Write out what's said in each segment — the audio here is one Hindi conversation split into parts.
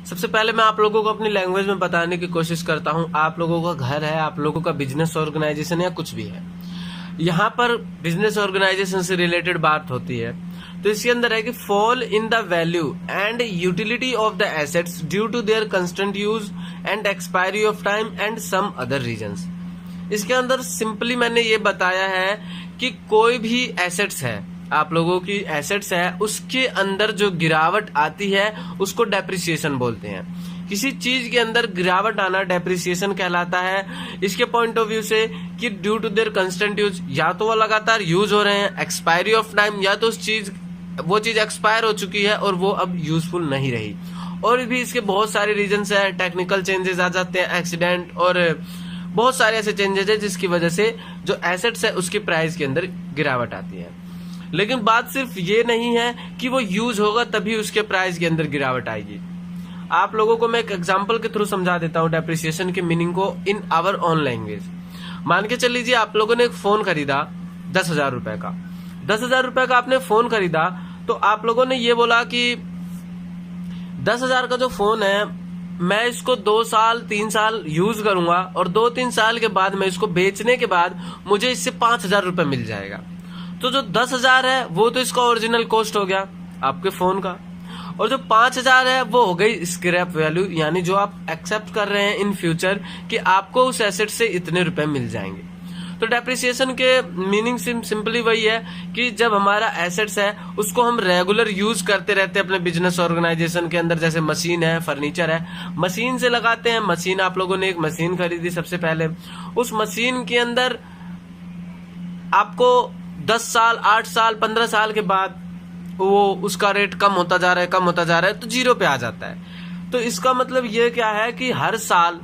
सबसे पहले मैं आप लोगों को अपनी लैंग्वेज में बताने की कोशिश करता हूँ। आप लोगों का घर है, आप लोगों का बिजनेस ऑर्गेनाइजेशन या कुछ भी है, यहाँ पर बिजनेस ऑर्गेनाइजेशन से रिलेटेड बात होती है। तो इसके अंदर है कि fall in the value and utility of the assets due to their constant use and expiry of time and some other reasons. इसके अंदर सिंपली मैंने ये बताया है कि कोई भी एसेट्स है, आप लोगों की एसेट्स है, उसके अंदर जो गिरावट आती है उसको डेप्रिसिएशन बोलते हैं। किसी चीज के अंदर गिरावट आना डेप्रिसिएशन कहलाता है। इसके पॉइंट ऑफ व्यू से कि due to their constant use, या तो वो लगातार यूज हो रहे हैं, एक्सपायरी ऑफ टाइम, या तो वो चीज एक्सपायर हो चुकी है और वो अब यूजफुल नहीं रही। और भी इसके बहुत सारे रीजंस है, टेक्निकल चेंजेस आ जाते हैं, एक्सीडेंट और बहुत सारे ऐसे चेंजेस है जिसकी वजह से जो एसेट्स है उसकी प्राइस के अंदर गिरावट आती है। लेकिन बात सिर्फ ये नहीं है कि वो यूज होगा तभी उसके प्राइस के अंदर गिरावट आएगी। आप लोगों को मैं एक एग्जांपल के थ्रू समझा देता हूँ डेप्रिसिएशन के मीनिंग को इन आवर ओन लैंग्वेज। मान के चल लीजिए आप लोगों ने एक फोन खरीदा 10,000 रुपए का। 10,000 रुपए का आपने फोन खरीदा, तो आप लोगों ने ये बोला कि 10,000 का जो फोन है मैं इसको 2 साल 3 साल यूज करूंगा और 2-3 साल के बाद मैं इसको बेचने के बाद मुझे इससे 5,000 रुपए मिल जाएगा। तो जो 10,000 है वो तो इसका ओरिजिनल कॉस्ट हो गया आपके फोन का, और जो 5,000 है वो हो गई स्क्रैप वैल्यू, यानी जो आप एक्सेप्ट कर रहे हैं इन फ्यूचर कि आपको उस एसेट से इतने रुपए मिल जाएंगे। तो डेप्रिसिएशन के मीनिंग सिंपली वही है कि जब हमारा एसेट्स है उसको हम रेगुलर यूज करते रहते हैं अपने बिजनेस ऑर्गेनाइजेशन के अंदर। जैसे मशीन है, फर्नीचर है, मशीन से लगाते हैं। मशीन, आप लोगों ने एक मशीन खरीदी सबसे पहले, उस मशीन के अंदर आपको 10 साल 8 साल 15 साल के बाद वो उसका रेट कम होता जा रहा है, कम होता जा रहा है, तो 0 पे आ जाता है। तो इसका मतलब ये क्या है कि हर साल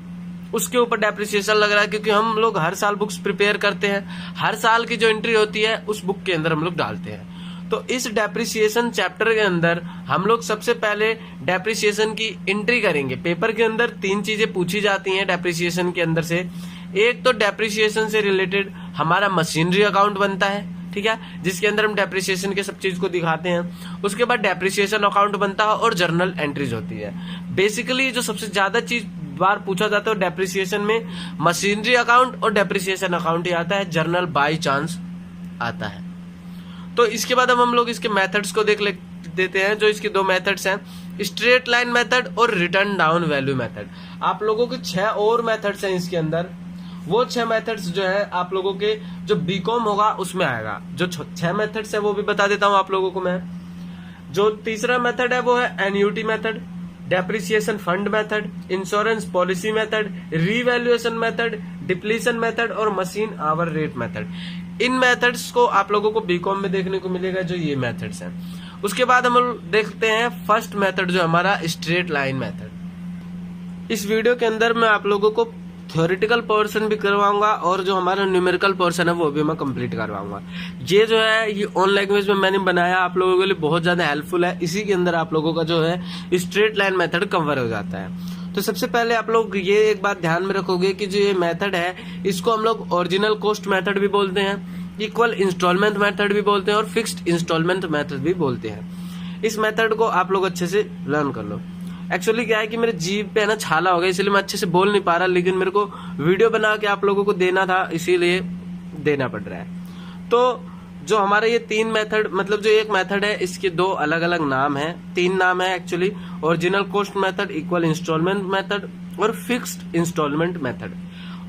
उसके ऊपर डेप्रिसिएशन लग रहा है, क्योंकि हम लोग हर साल बुक्स प्रिपेयर करते हैं, हर साल की जो एंट्री होती है उस बुक के अंदर हम लोग डालते हैं। तो इस डेप्रिसिएशन चैप्टर के अंदर हम लोग सबसे पहले डेप्रिसिएशन की एंट्री करेंगे। पेपर के अंदर 3 चीजें पूछी जाती हैं डेप्रिसिएशन के अंदर से। एक तो डेप्रिसिएशन से रिलेटेड हमारा मशीनरी अकाउंट बनता है, ठीक है, जिसके अंदर हम डेप्रिसिएशन के सब चीज को दिखाते हैं। उसके बाद डेप्रिसिएशन अकाउंट बनता है और जर्नल एंट्रीज होती है। बेसिकली जो सबसे ज्यादा चीज बार पूछा जाता है डेप्रिसिएशन में मशीनरी अकाउंट और डेप्रिसिएशन अकाउंट ही आता है, जर्नल बाय चांस आता है। तो इसके बाद हम लोग इसके मेथड्स को देख देते हैं। जो इसके 2 मेथड्स हैं, स्ट्रेट लाइन मेथड और रिटर्न डाउन वैल्यू मेथड। आप लोगों के 6 और मेथड्स हैं इसके अंदर। वो 6 मेथड्स जो है आप लोगों के जो बीकॉम होगा उसमें आएगा। जो 6 मेथड्स है वो भी बता देता हूं आप लोगों को मैं। जो तीसरा मेथड है वो है annuity method, depreciation fund method, insurance policy method, revaluation method, depletion method और मशीन आवर रेट मेथड। इन मेथड्स को आप लोगों को बीकॉम में देखने को मिलेगा, जो ये मेथड्स हैं। उसके बाद हम देखते हैं फर्स्ट मेथड जो हमारा स्ट्रेट लाइन मेथड। इस वीडियो के अंदर मैं आप लोगों को थ्योरेटिकल पोर्शन भी करवाऊंगा और जो हमारा न्यूमेरिकल पोर्शन है वो भी मैं कंप्लीट करवाऊंगा। ये जो है ये ऑन लैंग्वेज में मैंने बनाया, आप लोगों के लिए बहुत ज्यादा हेल्पफुल है। इसी के अंदर आप लोगों का जो है स्ट्रेट लाइन मेथड कवर हो जाता है। तो सबसे पहले आप लोग ये एक बात ध्यान में रखोगे कि जो ये मेथड है इसको हम लोग ओरिजिनल कॉस्ट मेथड भी बोलते हैं, इक्वल इंस्टॉलमेंट मेथड भी बोलते हैं और फिक्स्ड इंस्टॉलमेंट मेथड भी बोलते हैं। इस मेथड को आप लोग अच्छे से लर्न कर लो। एक्चुअली क्या है कि मेरे जीभ पे है ना छाला हो गया, इसलिए मैं अच्छे से बोल नहीं पा रहा, लेकिन मेरे को वीडियो बना के आप लोगों को देना था, इसीलिए देना पड़ रहा है। तो जो हमारे ये 3 मेथड, मतलब जो एक मेथड है इसके 2 अलग अलग नाम है, 3 नाम है actually, original cost method, equal installment method और फिक्स्ड इंस्टॉलमेंट मेथड।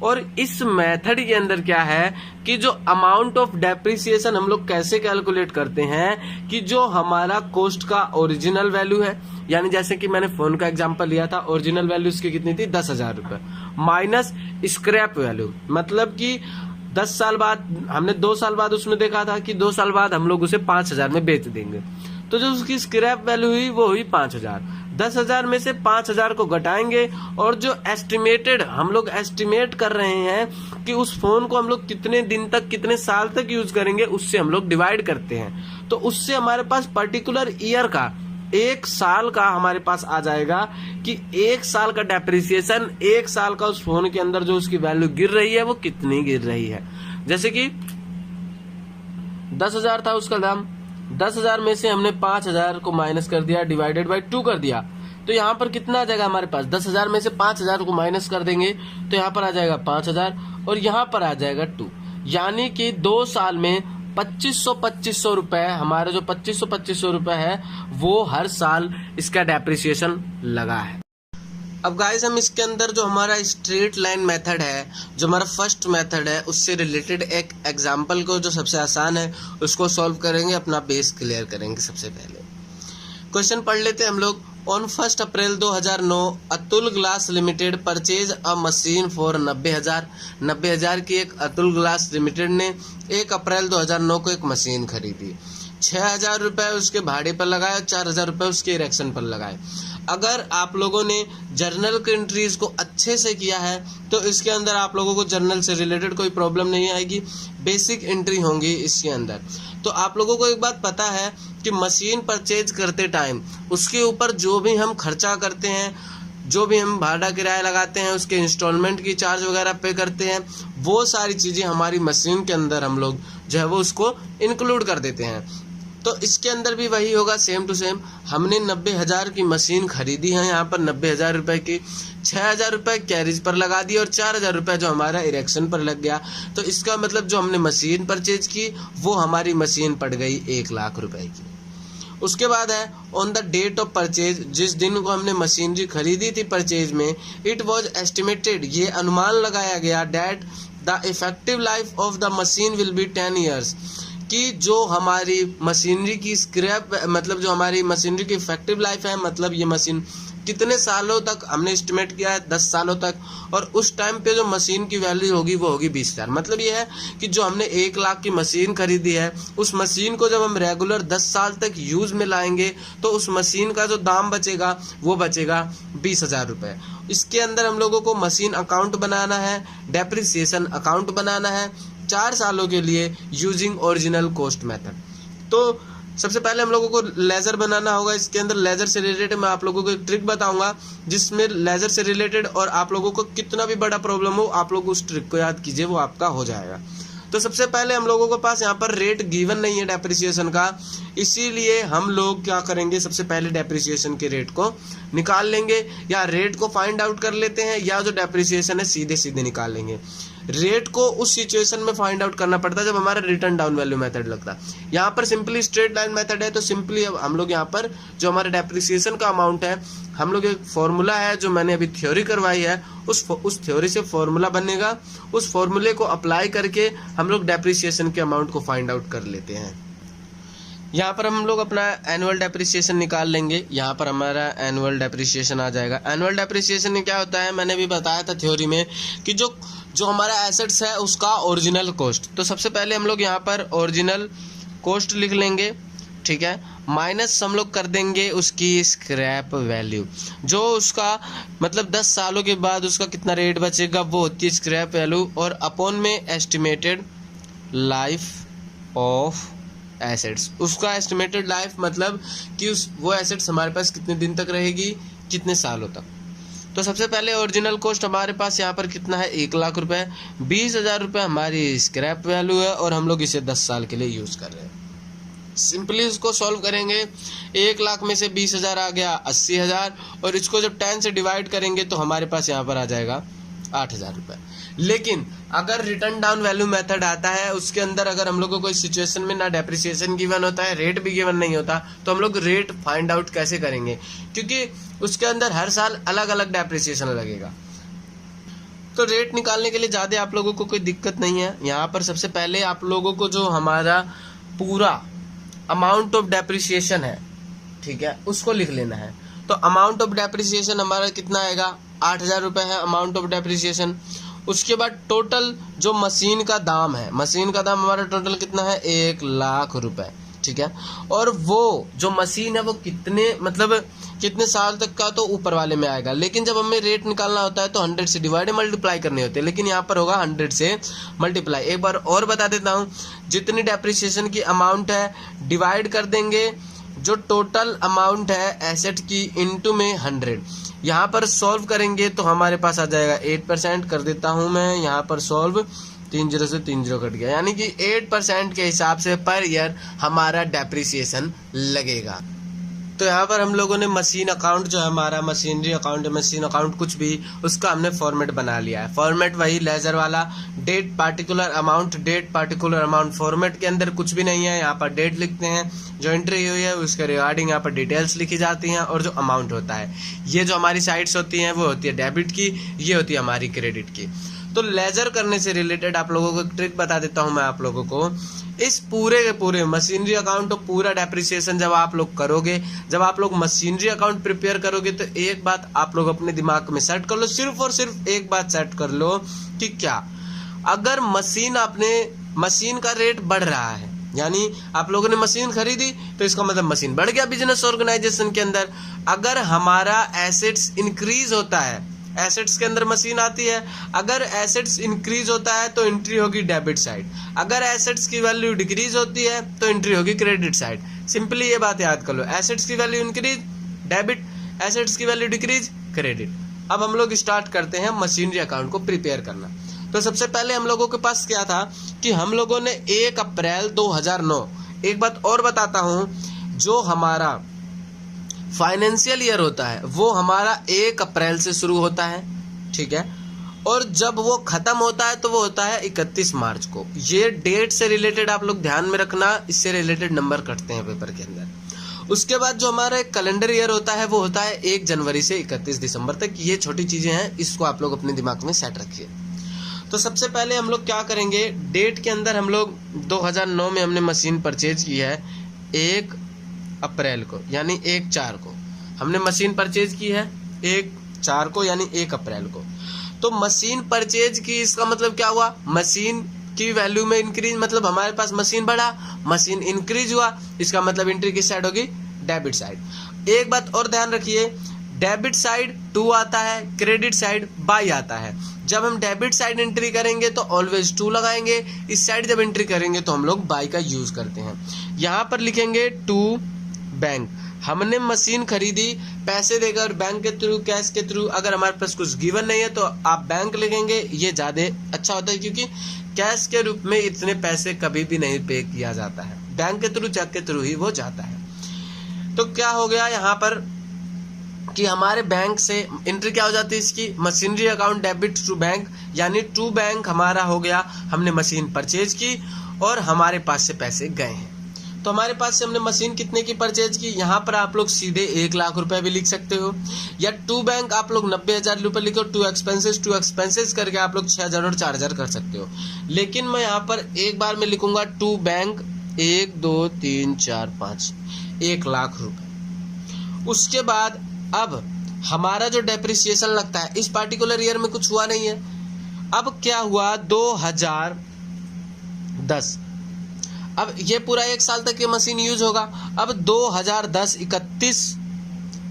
और इस मेथड के अंदर क्या है कि जो अमाउंट ऑफ डेप्रिसिएशन हम लोग कैसे कैलकुलेट करते हैं कि जो हमारा कॉस्ट का ओरिजिनल वैल्यू है, यानी जैसे कि मैंने फोन का एग्जांपल लिया था, ओरिजिनल वैल्यू इसकी कितनी थी 10,000 रुपए, माइनस स्क्रैप वैल्यू, मतलब कि 10 साल बाद हमने 2 साल बाद उसमें देखा था कि 2 साल बाद हम लोग उसे 5,000 में बेच देंगे। तो जो उसकी स्क्रैप वैल्यू हुई वो हुई 5,000। 10,000 में से 5,000 को घटाएंगे और जो एस्टिमेटेड हम लोग एस्टिमेट कर रहे हैं कि उस फोन को हम लोग कितने दिन तक कितने साल तक यूज करेंगे उससे हम लोग डिवाइड करते हैं। तो उससे हमारे पास पर्टिकुलर ईयर का 1 साल का हमारे पास आ जाएगा कि 1 साल का डेप्रिसिएशन 1 साल का उस फोन के अंदर जो उसकी वैल्यू गिर रही है वो कितनी गिर रही है। जैसे कि 10,000 था उसका दाम, 10,000 में से हमने 5,000 को माइनस कर दिया, डिवाइडेड बाय 2 कर दिया, तो यहाँ पर कितना आ जाएगा हमारे पास, 10,000 में से 5,000 को माइनस कर देंगे तो यहाँ पर आ जाएगा 5,000 और यहाँ पर आ जाएगा 2, यानी कि 2 साल में 2500 रुपए, हमारा जो 2500 रुपए है वो हर साल इसका डेप्रिसिएशन लगा है। अब गाइस हम इसके अंदर जो हमारा स्ट्रेट लाइन मेथड है, जो हमारा फर्स्ट मेथड है, उससे रिलेटेड एक एग्जांपल को जो सबसे आसान है उसको सॉल्व करेंगे, अपना बेस क्लियर करेंगे। सबसे पहले क्वेश्चन पढ़ लेते हैं हम लोग। On 1 April 2009 Atul glass limited purchase a machine for 90,000 की एक अतुल ग्लास लिमिटेड ने 1 अप्रैल 2009 को एक मशीन खरीदी। 6,000 रुपये उसके भाड़े पर लगाए, 4,000 रुपये उसके इरेक्शन पर लगाए। अगर आप लोगों ने जर्नल की एंट्रीज को अच्छे से किया है तो इसके अंदर आप लोगों को जर्नल से रिलेटेड कोई प्रॉब्लम नहीं आएगी, बेसिक एंट्री होंगी इसके अंदर। तो आप लोगों को एक बात पता है कि मशीन परचेज करते टाइम उसके ऊपर जो भी हम खर्चा करते हैं, जो भी हम भाड़ा किराया लगाते हैं, उसके इंस्टॉलमेंट की चार्ज वगैरह पे करते हैं, वो सारी चीज़ें हमारी मशीन के अंदर हम लोग जो है वो उसको इंक्लूड कर देते हैं। तो इसके अंदर भी वही होगा, सेम टू सेम। हमने 90,000 की मशीन खरीदी है, यहाँ पर 90,000 रुपये की, 6,000 रुपये कैरेज पर लगा दिए और 4,000 रुपये जो हमारा इरेक्शन पर लग गया। तो इसका मतलब जो हमने मशीन परचेज की वो हमारी मशीन पड़ गई 1 लाख रुपए की। उसके बाद है on the date of purchase, जिस दिन को हमने मशीनरी खरीदी थी परचेज में, इट वॉज एस्टिमेटेड, ये अनुमान लगाया गया, that the effective life of the machine will be 10 years, कि जो हमारी मशीनरी की स्क्रैप, मतलब जो हमारी मशीनरी की इफेक्टिव लाइफ है, मतलब ये मशीन कितने सालों तक हमने एस्टिमेट किया है, 10 सालों तक। और उस टाइम पे जो मशीन की वैल्यू होगी वो होगी 20,000। मतलब ये है कि जो हमने 1 लाख की मशीन खरीदी है, उस मशीन को जब हम रेगुलर 10 साल तक यूज में लाएंगे तो उस मशीन का जो दाम बचेगा वो बचेगा 20,000 रुपये। इसके अंदर हम लोगों को मशीन अकाउंट बनाना है, डेप्रिसिएशन अकाउंट बनाना है 4 सालों के लिए यूजिंग ओरिजिनल कॉस्ट मेथड। तो सबसे पहले हम लोगों को लेजर बनाना होगा। इसके अंदर लेजर से रिलेटेड मैं आप लोगों को एक ट्रिक बताऊंगा, जिसमें लेजर से रिलेटेड और आप लोगों को कितना भी बड़ा प्रॉब्लम हो, आप लोग उस ट्रिक को याद कीजिए, वो आपका हो जाएगा। तो सबसे पहले हम लोगों के पास यहाँ पर रेट गिवन नहीं है डेप्रिसिएशन का, इसीलिए हम लोग क्या करेंगे, सबसे पहले डेप्रिसिएशन के रेट को निकाल लेंगे, या रेट को फाइंड आउट कर लेते हैं, या जो डेप्रिसिएशन है सीधे सीधे निकाल लेंगे। रेट को उस सिचुएशन में फाइंड आउट करना पड़ता है जब हमारा रिटर्न डाउन वैल्यू मेथड लगता है। यहाँ पर सिंपली स्ट्रेट लाइन मेथड है, तो सिंपली हम लोग यहाँ पर जो हमारे डेप्रिसिएशन का अमाउंट है, हम लोग एक फॉर्मूला है जो मैंने अभी थ्योरी करवाई है, उस थ्योरी से फॉर्मूला बनेगा, उस फॉर्मूले को अप्लाई करके हम लोग डेप्रिसिएशन के अमाउंट को फाइंड आउट कर लेते हैं। यहाँ पर हम लोग अपना एनुअल डेप्रिसिएशन निकाल लेंगे। यहाँ पर हमारा एनुअल डेप्रिसिएशन आ जाएगा। एनुअल डेप्रिसिएशन में क्या होता है, मैंने भी बताया था थ्योरी में, कि जो हमारा एसेट्स है उसका ओरिजिनल कॉस्ट। तो सबसे पहले हम लोग यहाँ पर ओरिजिनल कॉस्ट लिख लेंगे, ठीक है, माइनस हम लोग कर देंगे उसकी स्क्रैप वैल्यू, जो उसका मतलब 10 सालों के बाद उसका कितना रेट बचेगा वो होती है स्क्रैप वैल्यू, और अपॉन में एस्टिमेटेड लाइफ ऑफ एसेट्स। उसका एस्टिमेटेड लाइफ मतलब कि वो एसेट्स हमारे पास कितने दिन तक रहेगी, कितने सालों तक। तो सबसे पहले ओरिजिनल कॉस्ट हमारे पास यहाँ पर कितना है, 1 लाख रुपए, 20,000 रुपये हमारी स्क्रैप वैल्यू है, और हम लोग इसे 10 साल के लिए यूज कर रहे हैं। सिंपली इसको सॉल्व करेंगे, 1 लाख में से 20,000 आ गया 80,000, और इसको जब 10 से डिवाइड करेंगे तो हमारे पास यहाँ पर आ जाएगा 8,000 रुपये। लेकिन अगर रिटर्न डाउन वैल्यू मेथड आता है, उसके अंदर अगर हम लोग को कोई सिचुएशन में ना डेप्रिसिएशन गिवन होता है, रेट भी गिवन नहीं होता, तो हम लोग रेट फाइंड आउट कैसे करेंगे, क्योंकि उसके अंदर हर साल अलग अलग डेप्रिसिएशन लगेगा। तो रेट निकालने के लिए ज़्यादा आप लोगों को कोई दिक्कत नहीं है। यहाँ पर सबसे पहले आप लोगों को जो हमारा पूरा अमाउंट ऑफ डेप्रिसिएशन है, ठीक है, उसको लिख लेना है। तो अमाउंट ऑफ डेप्रिसिएशन हमारा कितना आएगा, 8,000 रुपये है अमाउंट ऑफ डेप्रिसिएशन। उसके बाद टोटल जो मशीन का दाम है, मशीन का दाम हमारा टोटल कितना है, 1 लाख रुपए, ठीक है। और वो जो मशीन है वो कितने साल तक का, तो ऊपर वाले में आएगा। लेकिन जब हमें रेट निकालना होता है तो 100 से डिवाइड मल्टीप्लाई करने होते हैं, लेकिन यहाँ पर होगा 100 से मल्टीप्लाई। एक बार और बता देता हूँ, जितनी डेप्रिसिएशन की अमाउंट है डिवाइड कर देंगे जो टोटल अमाउंट है एसेट की इनटू में 100। यहाँ पर सॉल्व करेंगे तो हमारे पास आ जाएगा 8%। कर देता हूँ मैं यहाँ पर सॉल्व, 3 0 से 3 0 कट गया, यानी कि 8% के हिसाब से पर ईयर हमारा डेप्रिसिएशन लगेगा। तो यहाँ पर हम लोगों ने मशीन अकाउंट जो है हमारा मशीनरी अकाउंट, मशीन अकाउंट कुछ भी, उसका हमने फॉर्मेट बना लिया है। फॉर्मेट वही लेजर वाला, date particular amount, date particular amount. Format के अंदर कुछ भी नहीं है, यहाँ पर डेट लिखते हैं, जो एंट्री हुई है उसके रिगार्डिंग यहाँ पर डिटेल्स लिखी जाती हैं, और जो अमाउंट होता है, ये जो हमारी साइट्स होती हैं वो होती है डेबिट की, ये होती है हमारी क्रेडिट की। तो लेजर करने से रिलेटेड आप लोगों को एक ट्रिक बता देता हूँ मैं आप लोगों को। इस पूरे के पूरे मशीनरी अकाउंट तो पूरा डेप्रिसिएशन जब आप लोग करोगे, जब आप लोग मशीनरी अकाउंट प्रिपेयर करोगे, तो एक बात आप लोग अपने दिमाग में सेट कर लो, सिर्फ और सिर्फ एक बात सेट कर लो कि क्या अगर मशीन का रेट बढ़ रहा है, यानी आप लोगों ने मशीन खरीदी तो इसका मतलब मशीन बढ़ गया बिजनेस ऑर्गेनाइजेशन के अंदर। अगर हमारा एसेट्स इंक्रीज होता है, एसेट्स के अंदर मशीन आती है, अगर एसेट्स इंक्रीज होता है तो एंट्री होगी डेबिट साइड, अगर एसेट्स की वैल्यू डिक्रीज होती है तो एंट्री होगी क्रेडिट साइड। सिंपली ये बात याद कर लो, एसेट्स की वैल्यू इंक्रीज डेबिट, एसेट्स की वैल्यू डिक्रीज क्रेडिट। अब हम लोग स्टार्ट करते हैं मशीनरी अकाउंट को प्रिपेयर करना। तो सबसे पहले हम लोगों के पास क्या था कि हम लोगों ने 1 अप्रैल 2009, एक बात और बताता हूं, जो हमारा फाइनेंशियल ईयर होता है वो हमारा 1 अप्रैल से शुरू होता है, ठीक है, और जब वो खत्म होता है तो वो होता है 31 मार्च को। ये डेट से रिलेटेड आप लोग ध्यान में रखना, इससे रिलेटेड नंबर कटते हैं पेपर के अंदर। उसके बाद जो हमारा कैलेंडर ईयर होता है वो होता है 1 जनवरी से 31 दिसंबर तक। ये छोटी चीजें हैं, इसको आप लोग अपने दिमाग में सेट रखिए। तो सबसे पहले हम लोग क्या करेंगे, डेट के अंदर हम लोग 2009 में हमने मशीन परचेज की है 1 अप्रैल को, यानी 1/4 को हमने मशीन परचेज की है, 1/4 को यानी 1 अप्रैल को। तो मशीन परचेज की, इसका मतलब क्या हुआ, मशीन की वैल्यू में इंक्रीज, मतलब हमारे पास मशीन बढ़ा, मशीन इंक्रीज हुआ, इसका मतलब एंट्री किस साइड होगी, डेबिट साइड। एक बात और ध्यान रखिए, डेबिट साइड 2 आता है, क्रेडिट साइड बाई आता है। जब हम डेबिट साइड एंट्री करेंगे तो ऑलवेज 2 लगाएंगे, इस साइड जब एंट्री करेंगे तो हम लोग बाई का यूज करते हैं। यहाँ पर लिखेंगे टू बैंक, हमने मशीन खरीदी पैसे देकर, बैंक के थ्रू, कैश के थ्रू। अगर हमारे पास कुछ गिवन नहीं है तो आप बैंक लिखेंगे, ये ज़्यादा अच्छा होता है, क्योंकि कैश के रूप में इतने पैसे कभी भी नहीं पे किया जाता है, बैंक के थ्रू, चेक के थ्रू ही वो जाता है। तो क्या हो गया यहाँ पर कि हमारे बैंक से एंट्री क्या हो जाती है इसकी, machinery account debit to bank, यानी टू बैंक हमारा हो गया। हमने मशीन परचेज की और हमारे पास से पैसे गए हैं। तो हमारे पास से हमने मशीन कितने की परचेज की, यहाँ पर आप लोग सीधे 1 लाख रुपए भी लिख सकते हो, या टू बैंक आप लोग 90,000 रुपये लिखो, टू एक्सपेंसेस करके आप लोग 6,000 और 4,000 कर सकते हो। लेकिन मैं यहाँ पर एक बार में लिखूंगा टू बैंक 1 2 3 4 5, 1 लाख रुपए। उसके बाद अब हमारा जो डेप्रिसिएशन लगता है, इस पार्टिकुलर ईयर में कुछ हुआ नहीं है। अब क्या हुआ, 2010, अब ये पूरा 1 साल तक ये मशीन यूज होगा। अब 2010 31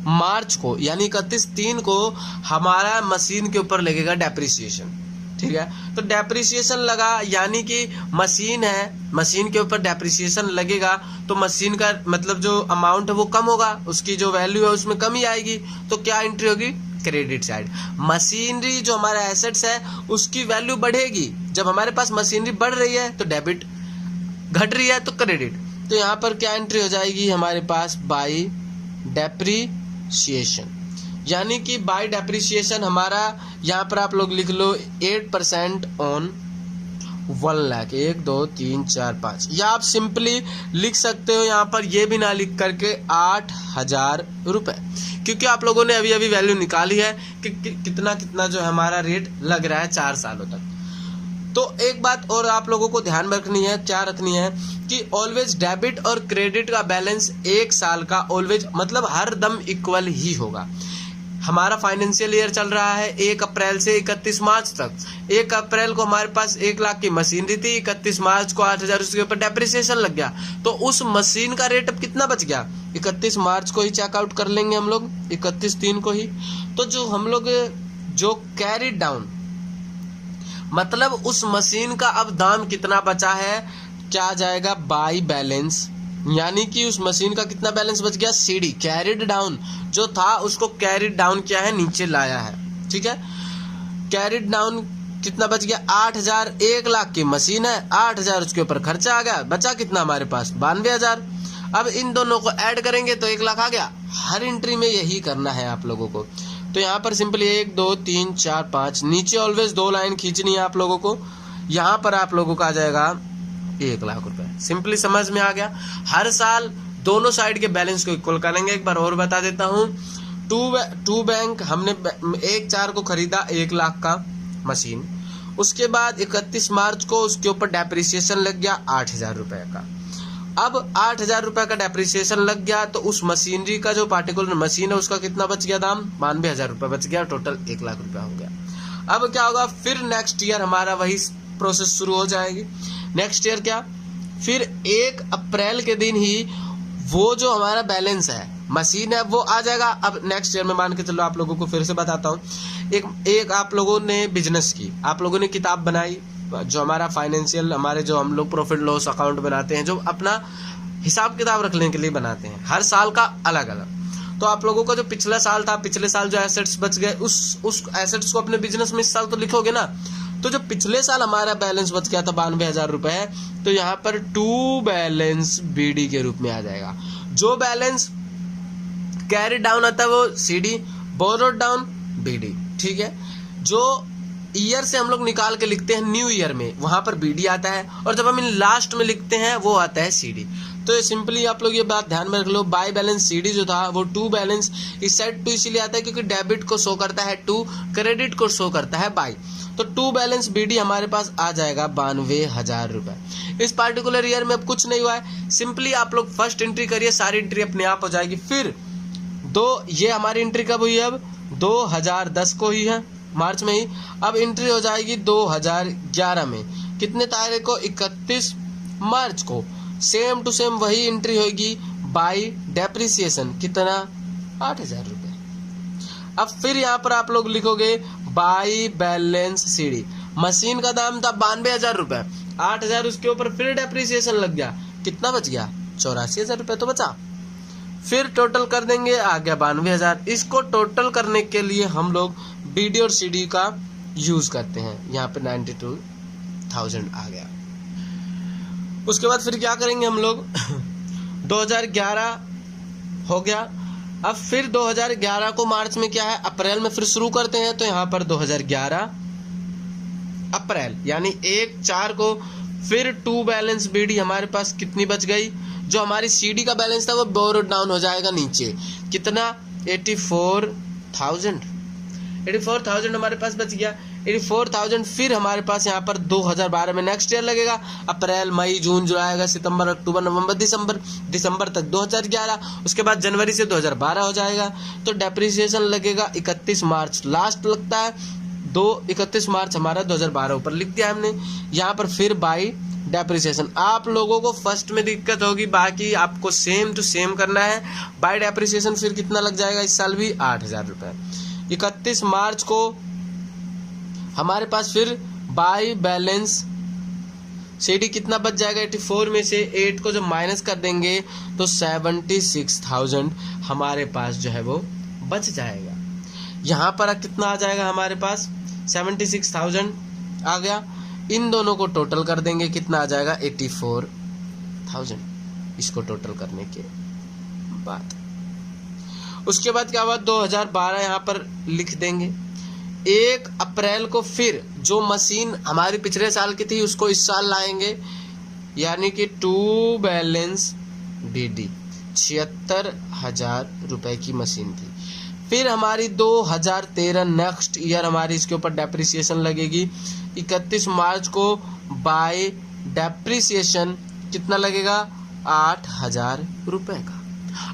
मार्च को, यानी 31/3 को हमारा मशीन के ऊपर लगेगा डेप्रिसिएशन, ठीक है। तो डेप्रिसिएशन लगा, यानी कि मशीन है, मशीन के ऊपर डेप्रिसिएशन लगेगा, तो मशीन का मतलब जो अमाउंट है वो कम होगा, उसकी जो वैल्यू है उसमें कमी आएगी। तो क्या एंट्री होगी, क्रेडिट साइड। मशीनरी जो हमारा एसेट्स है उसकी वैल्यू बढ़ेगी, जब हमारे पास मशीनरी बढ़ रही है तो डेबिट, घट रही है तो क्रेडिट। तो यहाँ पर क्या एंट्री हो जाएगी हमारे पास, बाई डेप्रिसिएशन, यानी कि बाई डेप्रिसिएशन हमारा यहाँ पर आप लोग लिख लो 8% ऑन 1 लाख, 1 2 3 4 5, या आप सिंपली लिख सकते हो यहाँ पर ये भी ना लिख करके 8,000 रुपए, क्योंकि आप लोगों ने अभी अभी वैल्यू निकाली है कि कितना कितना जो हमारा रेट लग रहा है 4 सालों तक। तो एक बात और आप लोगों को ध्यान में रखनी है, क्या रखनी है कि ऑलवेज डेबिट और क्रेडिट का बैलेंस 1 साल का ऑलवेज, मतलब हर दम इक्वल ही होगा। हमारा फाइनेंशियल ईयर चल रहा है 1 अप्रैल से 31 मार्च तक। 1 अप्रैल को हमारे पास 1 लाख की मशीनरी थी, 31 मार्च को 8,000 उसके ऊपर डेप्रिसिएशन लग गया, तो उस मशीन का रेट अब कितना बच गया, 31 मार्च को ही चेकआउट कर लेंगे हम लोग, 31/3 को ही। तो जो हम लोग जो कैरी डाउन, मतलब उस मशीन का अब दाम कितना बचा है, क्या जाएगा बाई बैलेंस, यानी कि उस मशीन का कितना बैलेंस बच गया, सीडी कैरिड डाउन, जो था उसको कैरिड डाउन किया है, नीचे लाया है, ठीक है। कैरिड डाउन कितना बच गया, 8,000, 1 लाख की मशीन है, 8,000 उसके ऊपर खर्चा आ गया, बचा कितना हमारे पास 92,000। अब इन दोनों को ऐड करेंगे तो 1 लाख आ गया। हर एंट्री में यही करना है आप लोगों को। तो यहाँ पर सिंपली 1 2 3 4 5 नीचे ऑलवेज 2 लाइन खींचनी है आप लोगों को। यहाँ पर आप लोगों का आ जाएगा 1 लाख रुपए। सिंपली समझ में आ गया। हर साल दोनों साइड के बैलेंस को इक्वल करेंगे। एक बार और बता देता हूँ, टू बैंक हमने 1/4 को खरीदा 1 लाख का मशीन। उसके बाद 31 मार्च को उसके ऊपर डेप्रिसिएशन लग गया 8,000 रुपए का। अब 8,000 रुपए का डेप्रिसिएशन लग गया तो उस मशीनरी का जो पार्टिकुलर मशीन है उसका कितना बच गया दाम, 92,000 रुपए बच गया। टोटल 1 लाख रुपया हो गया। अब क्या होगा, फिर नेक्स्ट ईयर हमारा वही प्रोसेस शुरू हो जाएगी। नेक्स्ट ईयर क्या, फिर 1 अप्रैल के दिन ही वो जो हमारा बैलेंस है मशीन है वो आ जाएगा। अब नेक्स्ट ईयर में मान के चलो, आप लोगों को फिर से बताता हूँ, एक आप लोगों ने बिजनेस की, आप लोगों ने किताब बनाई, जो हमारा फाइनेंशियल, हमारे जो हम लोग प्रॉफिट लॉस अकाउंट बनाते हैं, जो अपना हिसाब किताब रखने के लिए बनाते हैं, हर साल का अलग अलग। तो आप लोगों का जो पिछला साल था, पिछले साल जो एसेट्स बच गए, उस एसेट्स को अपने बिजनेस में इस साल तो लिखोगे ना। तो जो पिछले साल हमारा बैलेंस बच गया था 92,000 रुपए, तो यहाँ पर टू बैलेंस बीडी के रूप में आ जाएगा। जो बैलेंस कैरी डाउन आता है वो सीडी, बोरोड डाउन बीडी। ठीक है, जो ईयर से हम लोग निकाल के लिखते हैं न्यू ईयर में, वहां पर बीडी आता है, और जब हम इन लास्ट में लिखते हैं वो आता है सीडी। तो सिंपली आप लोग ये बात ध्यान में रख लो, बाय बैलेंस सीडी जो था वो टू बैलेंस इस साइड टू इसीलिए आता है क्योंकि डेबिट को शो करता है टू, क्रेडिट को शो करता है बाय। तो टू बैलेंस बीडी हमारे पास आ जाएगा 92,000 रुपए। इस पार्टिकुलर ईयर में अब कुछ नहीं हुआ है, सिंपली आप लोग फर्स्ट एंट्री करिए, सारी एंट्री अपने आप हो जाएगी। फिर ये हमारी एंट्री कब हुई है, अब 2010 को ही है, मार्च में ही। अब एंट्री हो जाएगी 2011 में, कितने तारीख को, 31 मार्च को। सेम टू सेम वही एंट्री होगी बाय डेप्रिसिएशन, कितना, 8,000 रुपए। अब फिर यहाँ पर आप लोग लिखोगे बाय बैलेंस सीडी, मशीन का दाम था 92,000 रुपए, 8,000 उसके ऊपर फिर डेप्रिसिएशन लग गया, कितना बच गया, 84,000 रुपए तो बचा। फिर टोटल कर देंगे, आ गया 92,000। इसको टोटल करने के लिए हम लोग बीडी और सीडी का यूज करते हैं। यहाँ पे 92,000 आ गया। उसके बाद फिर क्या करेंगे हम लोग 2011 हो गया। अब फिर 2011 को मार्च में क्या है, अप्रैल में फिर शुरू करते हैं। तो यहाँ पर 2011 अप्रैल यानी 1/4 को फिर टू बैलेंस बीडी हमारे पास कितनी बच गई, जो हमारी सीडी का बैलेंस था वो बोरो डाउन हो जाएगा नीचे, कितना, 84,000 हमारे पास बच गया। 84,000 फिर हमारे पास यहाँ पर 2012 में नेक्स्ट ईयर लगेगा, अप्रैल मई जून जुलाई अगस्त सितंबर अक्टूबर नवंबर दिसंबर तक 2011। उसके बाद जनवरी से 2012 हो जाएगा। तो डेप्रिसिएशन लगेगा 31 मार्च लास्ट लगता है, 31 मार्च हमारा 2012 ऊपर लिख दिया हमने। यहाँ पर फिर बाई डेप्रिसिएशन, आप लोगों को फर्स्ट में दिक्कत होगी, बाकी आपको सेम टू सेम करना है। बाय डेप्रिसिएशन फिर कितना लग जाएगा इस साल भी, 8,000 रुपए। 31 मार्च को हमारे पास फिर बाय बैलेंस सीडी कितना बच जाएगा, 84 में से 8 को जब माइनस कर देंगे तो 76,000 हमारे पास जो है वो बच जाएगा। यहाँ पर कितना आ जाएगा हमारे पास, 76,000 आ गया। इन दोनों को टोटल कर देंगे, कितना आ जाएगा, 84,000 इसको टोटल करने के बाद। उसके बाद क्या हुआ, 2012 यहाँ पर लिख देंगे। 1 अप्रैल को फिर जो मशीन हमारी पिछले साल की थी उसको इस साल लाएंगे, यानी कि टू बैलेंस बीडी 76,000 रुपए की मशीन थी। फिर हमारी 2013 नेक्स्ट ईयर हमारी इसके ऊपर डेप्रिसिएशन लगेगी। 31 मार्च को बाय डेप्रिसिएशन कितना लगेगा, 8,000 रुपए का।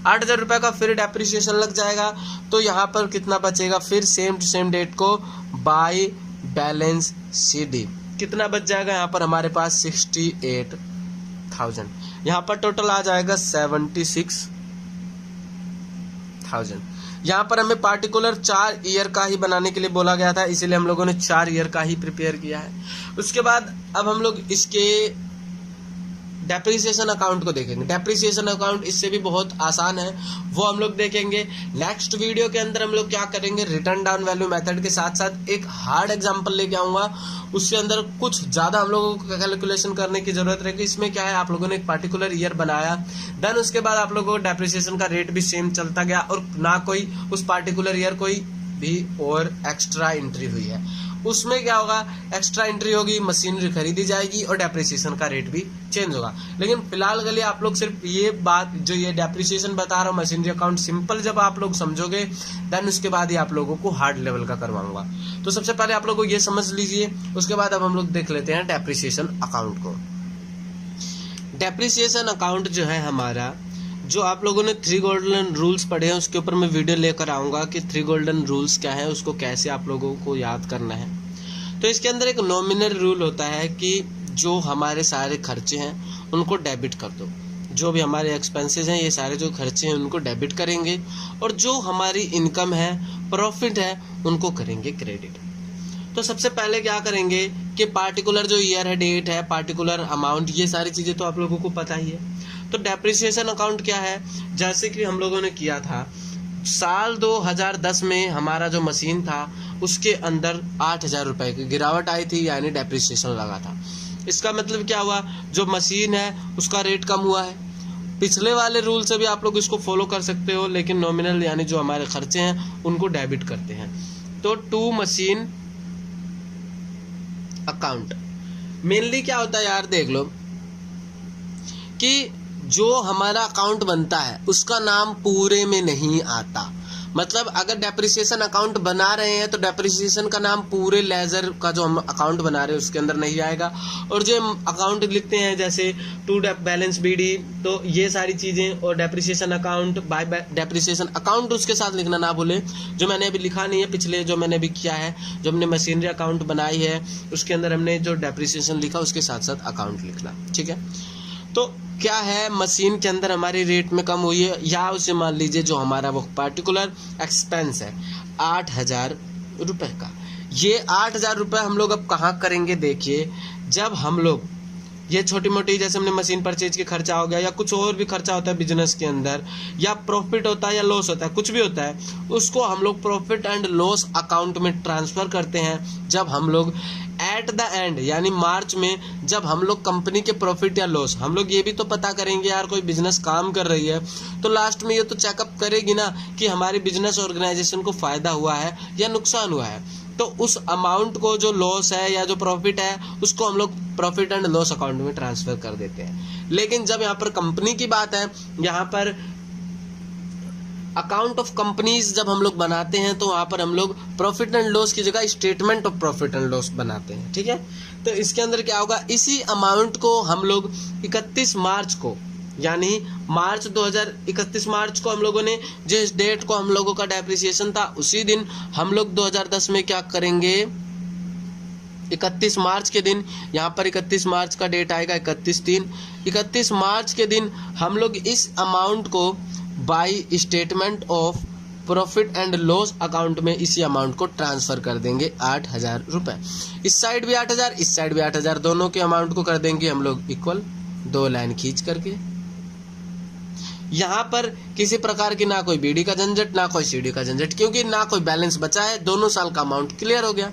8,000 रुपए का फिर डेप्रिसिएशन लग जाएगा। तो यहाँ पर कितना बचेगा, फिर सेम टू सेम डेट को बाय बैलेंस सीडी कितना बच जाएगा, यहाँ पर हमारे पास 68,000। यहाँ पर टोटल आ जाएगा 76,000। यहाँ पर हमें पार्टिकुलर 4 ईयर का ही बनाने के लिए बोला गया था, इसीलिए हम लोगों ने 4 ईयर का ही प्रिपेयर किया है। उसके बाद अब हम लोग इसके डेप्रिसिएशन अकाउंट को देखेंगे। डेप्रिसिएशन अकाउंट इससे भी बहुत आसान है, वो हम लोग देखेंगे नेक्स्ट वीडियो के अंदर। हम लोग क्या करेंगे, रिटर्न डाउन वैल्यू मेथड के साथ साथ एक हार्ड एग्जांपल लेके आऊंगा, उसके अंदर कुछ ज्यादा हम लोगों को कैलकुलेशन करने की जरूरत रहेगी। इसमें क्या है, आप लोगों ने एक पर्टिकुलर ईयर बनाया, देन उसके बाद आप लोगों को डेप्रिसिएशन का रेट भी सेम चलता गया और ना कोई उस पर्टिकुलर ईयर कोई भी और एक्स्ट्रा एंट्री हुई है। उसमें क्या होगा, एक्स्ट्रा एंट्री होगी, मशीनरी खरीदी जाएगी और डेप्रिसिएशन का रेट भी चेंज होगा। लेकिन फिलहाल के लिए आप लोग सिर्फ ये बात जो ये डेप्रिसिएशन बता रहा हूँ, मशीनरी अकाउंट सिंपल जब आप लोग समझोगे देन उसके बाद ही आप लोगों को हार्ड लेवल का करवाऊंगा। तो सबसे पहले आप लोगों को ये समझ लीजिए, उसके बाद अब हम लोग देख लेते हैं डेप्रिसिएशन अकाउंट को। डेप्रिसिएशन अकाउंट जो है हमारा, जो आप लोगों ने 3 गोल्डन रूल्स पढ़े हैं उसके ऊपर मैं वीडियो लेकर आऊंगा कि 3 गोल्डन रूल्स क्या है, उसको कैसे आप लोगों को याद करना है। तो इसके अंदर एक नॉमिनल रूल होता है कि जो हमारे सारे खर्चे हैं उनको डेबिट कर दो, जो भी हमारे एक्सपेंसेस हैं ये सारे जो खर्चे हैं उनको डेबिट करेंगे, और जो हमारी इनकम है, प्रॉफिट है, उनको करेंगे क्रेडिट। तो सबसे पहले क्या करेंगे कि पार्टिकुलर जो ईयर है, डेट है, पार्टिकुलर अमाउंट, ये सारी चीज़ें तो आप लोगों को पता ही है। तो डेप्रिसिएशन अकाउंट क्या है, जैसे कि हम लोगों ने किया था साल 2010 में हमारा जो मशीन था उसके अंदर 8,000 रुपये की गिरावट आई थी, यानी डेप्रिसिएशन लगा था। इसका मतलब क्या हुआ, जो मशीन है उसका रेट कम हुआ है। पिछले वाले रूल से भी आप लोग इसको फॉलो कर सकते हो, लेकिन नॉमिनल यानी जो हमारे खर्चे हैं उनको डेबिट करते हैं। तो टू मशीन अकाउंट मेनली क्या होता है यार, देख लो कि जो हमारा अकाउंट बनता है उसका नाम पूरे में नहीं आता। मतलब अगर डेप्रिसिएशन अकाउंट बना रहे हैं तो डेप्रिसिएशन का नाम पूरे लेजर का जो हम अकाउंट बना रहे हैं उसके अंदर नहीं आएगा। और जो अकाउंट लिखते हैं जैसे टू बैलेंस बीडी, तो ये सारी चीज़ें, और depreciation account by depreciation account उसके साथ लिखना ना भूले। जो मैंने अभी लिखा नहीं है, पिछले जो मैंने अभी किया है, जो हमने मशीनरी अकाउंट बनाई है उसके अंदर हमने जो डेप्रिसिएशन लिखा उसके साथ साथ अकाउंट लिखना, ठीक है। तो क्या है, मशीन के अंदर हमारी रेट में कम हुई है, या उसे मान लीजिए जो हमारा वो पार्टिकुलर एक्सपेंस है 8,000 रुपये का। ये 8,000 रुपये हम लोग अब कहाँ करेंगे, देखिए जब हम लोग ये छोटी मोटी जैसे हमने मशीन परचेज के खर्चा हो गया, या कुछ और भी खर्चा होता है बिजनेस के अंदर, या प्रॉफिट होता है या लॉस होता है, कुछ भी होता है, उसको हम लोग प्रॉफिट एंड लॉस अकाउंट में ट्रांसफर करते हैं। जब हम लोग एट द एंड यानी मार्च में जब हम लोग कंपनी के प्रॉफिट या लॉस, हम लोग ये भी तो पता करेंगे यार कोई बिजनेस काम कर रही है तो लास्ट में ये तो चेकअप करेगी ना कि हमारी बिजनेस ऑर्गेनाइजेशन को फायदा हुआ है या नुकसान हुआ है। तो उस अमाउंट को जो लॉस है या जो प्रॉफिट है उसको हम लोग प्रॉफिट एंड लॉस अकाउंट में ट्रांसफर कर देते हैं। लेकिन जब यहाँ पर कंपनी की बात है, यहाँ पर अकाउंट ऑफ कंपनीज जब हम लोग बनाते हैं तो वहाँ पर हम लोग प्रॉफिट एंड लॉस की जगह statement of profit and loss बनाते हैं, ठीक है। तो इसके अंदर क्या होगा, इसी अमाउंट को हम लोग 31 मार्च को, यानी मार्च 2031 मार्च को हम लोगों ने जिस डेट को हम लोगों का डेप्रिसिएशन था उसी दिन हम लोग 2010 में क्या करेंगे, 31 मार्च के दिन, यहाँ पर 31 मार्च का डेट आएगा 31 मार्च के दिन हम लोग इस अमाउंट को by statement of profit and loss account में इसी अमाउंट को ट्रांसफर कर देंगे 8,000 रुपये। इस साइड भी 8,000, इस साइड भी 8,000, दोनों के अमाउंट को कर देंगे हम लोग इक्वल, 2 लाइन खींच करके। यहाँ पर किसी प्रकार की ना कोई बीडी का झंझट ना कोई सीडी का झंझट, क्योंकि ना कोई बैलेंस बचा है, दोनों साल का अमाउंट क्लियर हो गया।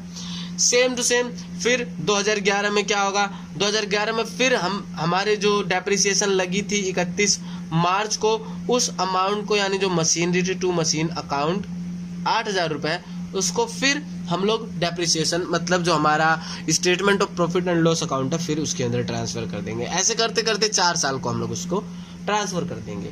सेम टू सेम फिर 2011 में क्या होगा, 2011 में फिर हमारे जो डेप्रिसिएशन लगी थी 31 मार्च को, उस अमाउंट को यानी जो मशीनरी टू मशीन अकाउंट 8,000 रुपये, उसको फिर हम लोग डेप्रिसिएशन मतलब जो हमारा statement of profit and loss account है फिर उसके अंदर ट्रांसफर कर देंगे। ऐसे करते करते 4 साल को हम लोग उसको ट्रांसफर कर देंगे।